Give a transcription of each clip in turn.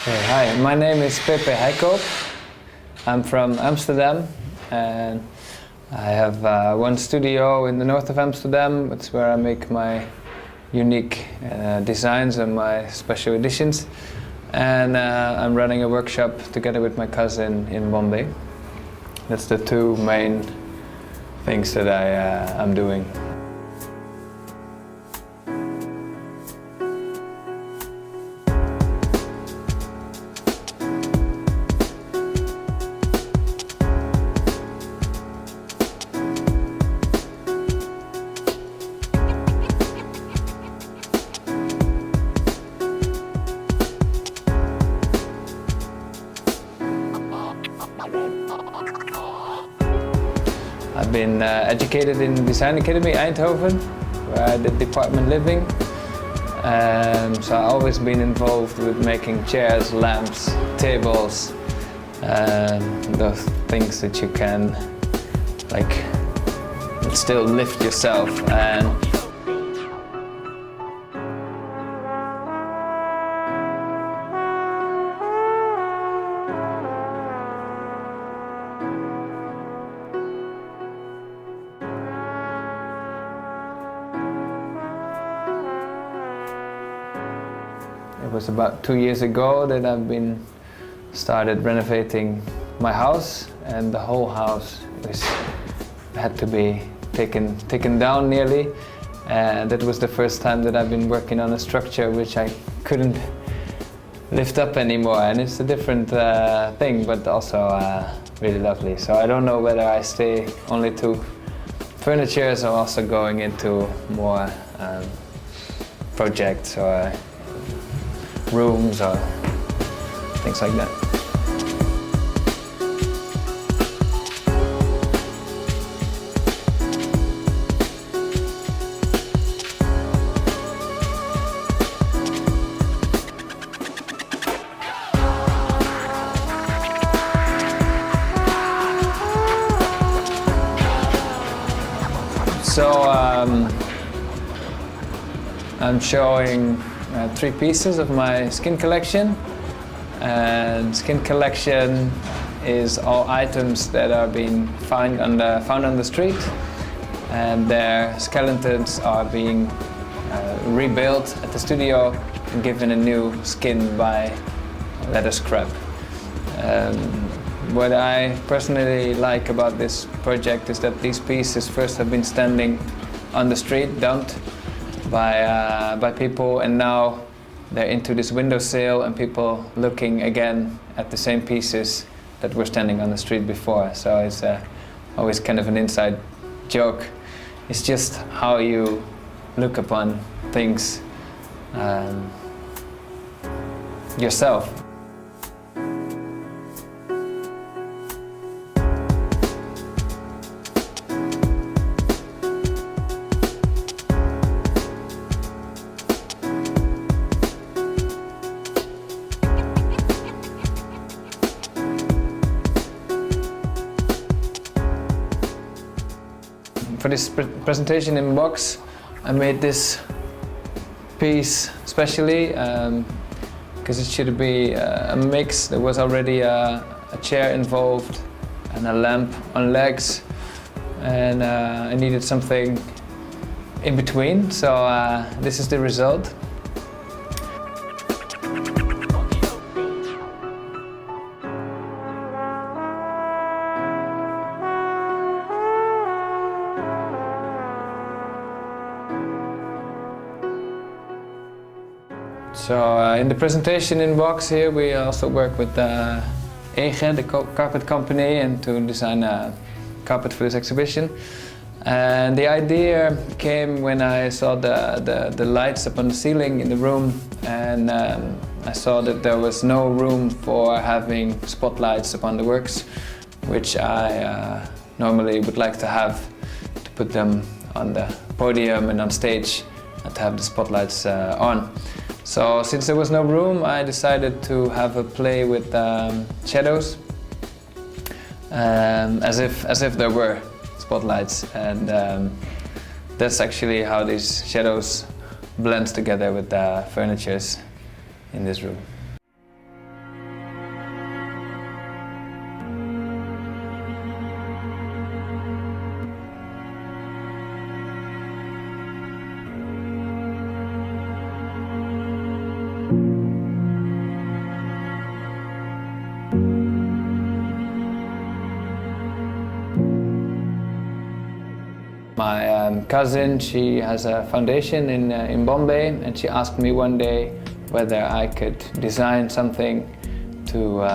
Hey, hi, my name is Pepe Heykoop. I'm from Amsterdam and I have one studio in the north of Amsterdam. It's where I make my unique designs and my special editions. And I'm running a workshop together with my cousin in Mumbai. That's the two main things that I'm doing. I've been educated in Design Academy Eindhoven, where I did department living. So I've always been involved with making chairs, lamps, tables, those things that you can still lift yourself. It was about 2 years ago that I've started renovating my house, and the whole house had to be taken down nearly. And that was the first time that I've been working on a structure which I couldn't lift up anymore, and it's a different thing, but also really lovely. So I don't know whether I stay only to furnitures or also going into more projects or rooms or things like that. So I'm showing 3 pieces of my skin collection, and skin collection is all items that are being found on the street, and their skeletons are being rebuilt at the studio and given a new skin by leather scrap. What I personally like about this project is that these pieces first have been standing on the street, dumped by people, and now they're into this windowsill and people looking again at the same pieces that were standing on the street before. So it's always kind of an inside joke. It's just how you look upon things yourself. For this presentation in box, I made this piece specially because it should be a mix. There was already a chair involved and a lamp on legs, and I needed something in between, so this is the result. So in the presentation in box here, we also work with Ege, the carpet company, and to design a carpet for this exhibition. And the idea came when I saw the lights up on the ceiling in the room, and I saw that there was no room for having spotlights upon the works, which I normally would like to have, to put them on the podium and on stage and to have the spotlights on. So since there was no room, I decided to have a play with shadows, as if there were spotlights, and that's actually how these shadows blend together with the furnitures in this room. My cousin, she has a foundation in Bombay, and she asked me one day whether I could design something to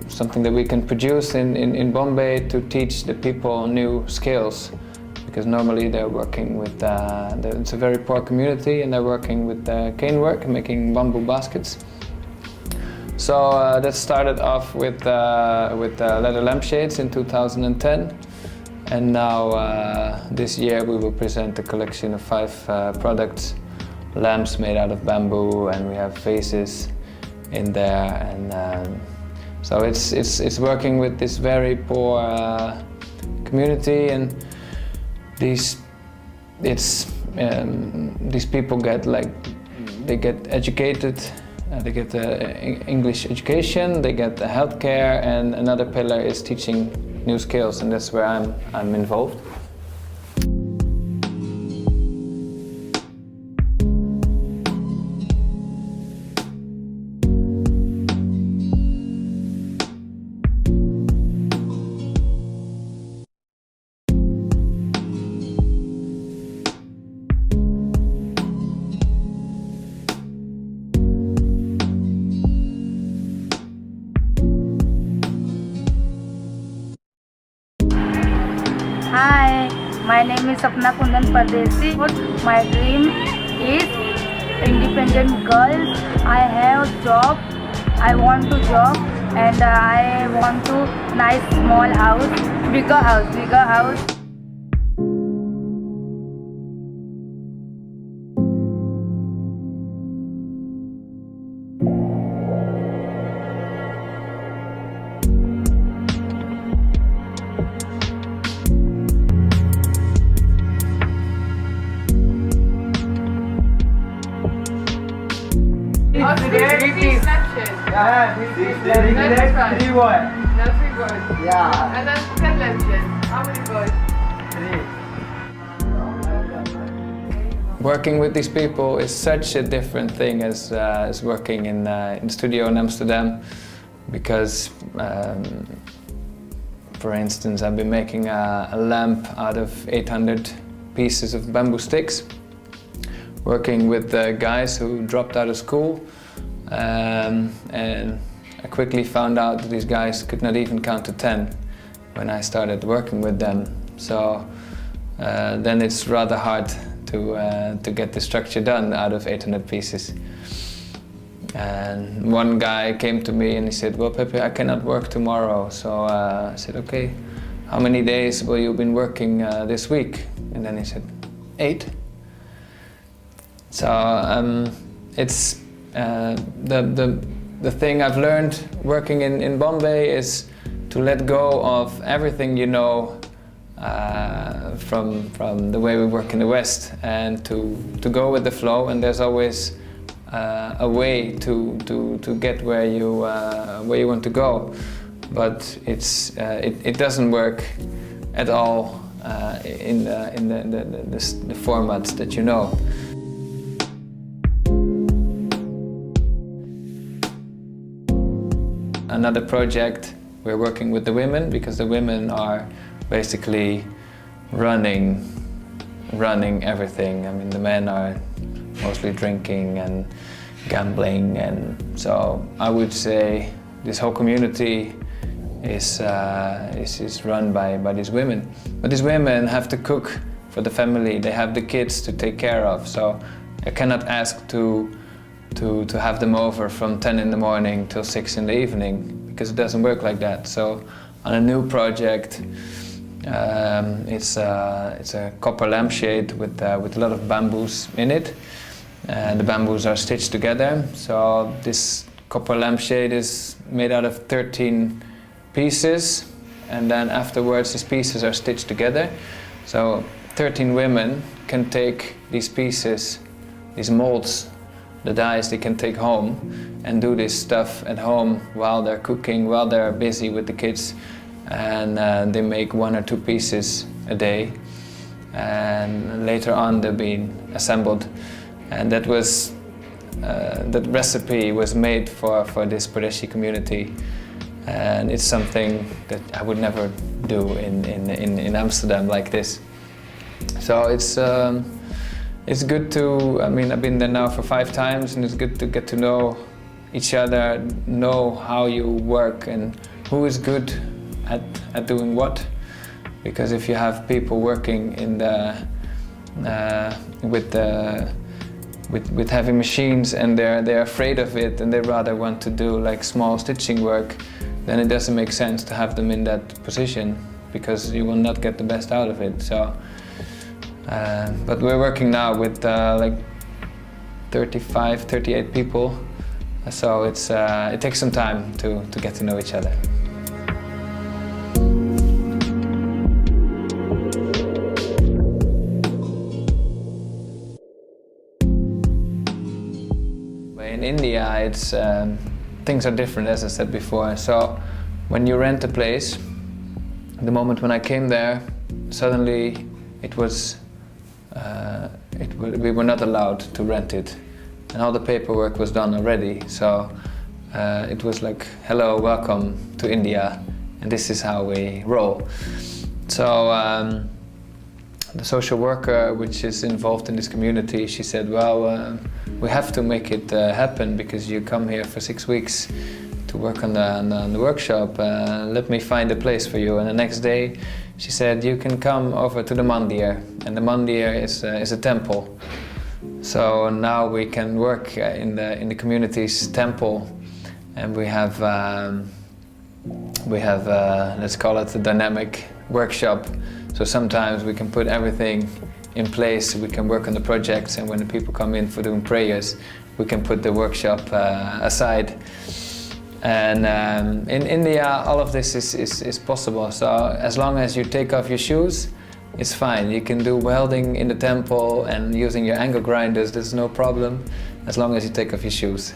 something that we can produce in Bombay to teach the people new skills, because normally they're working with it's a very poor community, and they're working with cane work, making bamboo baskets. So that started off with leather lampshades in 2010, and now this year we will present a collection of 5 products, lamps made out of bamboo, and we have vases in there, and so it's working with this very poor community, and these people get educated. They get English education, they get healthcare, and another pillar is teaching new skills, and that's where I'm involved. Hi, my name is Sapna Kundan Pardesi. My dream is independent girls. I have job. I want to job, and I want to nice small house, bigger house. Yeah, this is very good. 3 boys. That's 3 boys. Yeah. And then 10 lampshades. How many boys? 3. Working with these people is such a different thing as working in the studio in Amsterdam, because for instance, I've been making a lamp out of 800 pieces of bamboo sticks, working with guys who dropped out of school. And I quickly found out that these guys could not even count to 10 when I started working with them. So then it's rather hard to get the structure done out of 800 pieces. And one guy came to me and he said, "Well, Pepe, I cannot work tomorrow." So I said, "Okay, how many days will you been working this week?" And then he said, 8. So it's the thing I've learned working in Bombay is to let go of everything you know from the way we work in the West, and to go with the flow. And there's always a way to get where you want to go, but it doesn't work at all in the formats that you know. Another project, we're working with the women, because the women are basically running everything. I mean, the men are mostly drinking and gambling, and so I would say this whole community is run by these women. But these women have to cook for the family. They have the kids to take care of, so I cannot ask to have them over from 10 in the morning till 6 in the evening, because it doesn't work like that. So on a new project, it's a copper lampshade with a lot of bamboos in it. The bamboos are stitched together. So this copper lampshade is made out of 13 pieces, and then afterwards these pieces are stitched together. So 13 women can take these pieces, these molds, the dyes, they can take home and do this stuff at home while they're cooking, while they're busy with the kids, and they make 1 or 2 pieces a day, and later on they're being assembled. And that was that recipe was made for this Pardeshi community, and it's something that I would never do in Amsterdam like this. So it's good to, I mean, I've been there now for 5 times, and it's good to get to know each other, know how you work and who is good at doing what. Because if you have people working in the with heavy machines and they're afraid of it and they rather want to do like small stitching work, then it doesn't make sense to have them in that position, because you will not get the best out of it. So, but we're working now with like 35, 38 people, so it takes some time to get to know each other. In India, it's things are different, as I said before. So when you rent a place, the moment when I came there, suddenly it was we were not allowed to rent it, and all the paperwork was done already. So it was like, hello, welcome to India, and this is how we roll. So the social worker, which is involved in this community, she said, well, we have to make it happen, because you come here for 6 weeks to work on the workshop. Let me find a place for you. And the next day, she said, you can come over to the mandir, and the mandir is a temple. So now we can work in the community's temple, and we have let's call it a dynamic workshop. So sometimes we can put everything in place, we can work on the projects, and when the people come in for doing prayers, we can put the workshop aside. And in India, all of this is possible. So as long as you take off your shoes, it's fine. You can do welding in the temple and using your angle grinders, there's no problem, as long as you take off your shoes.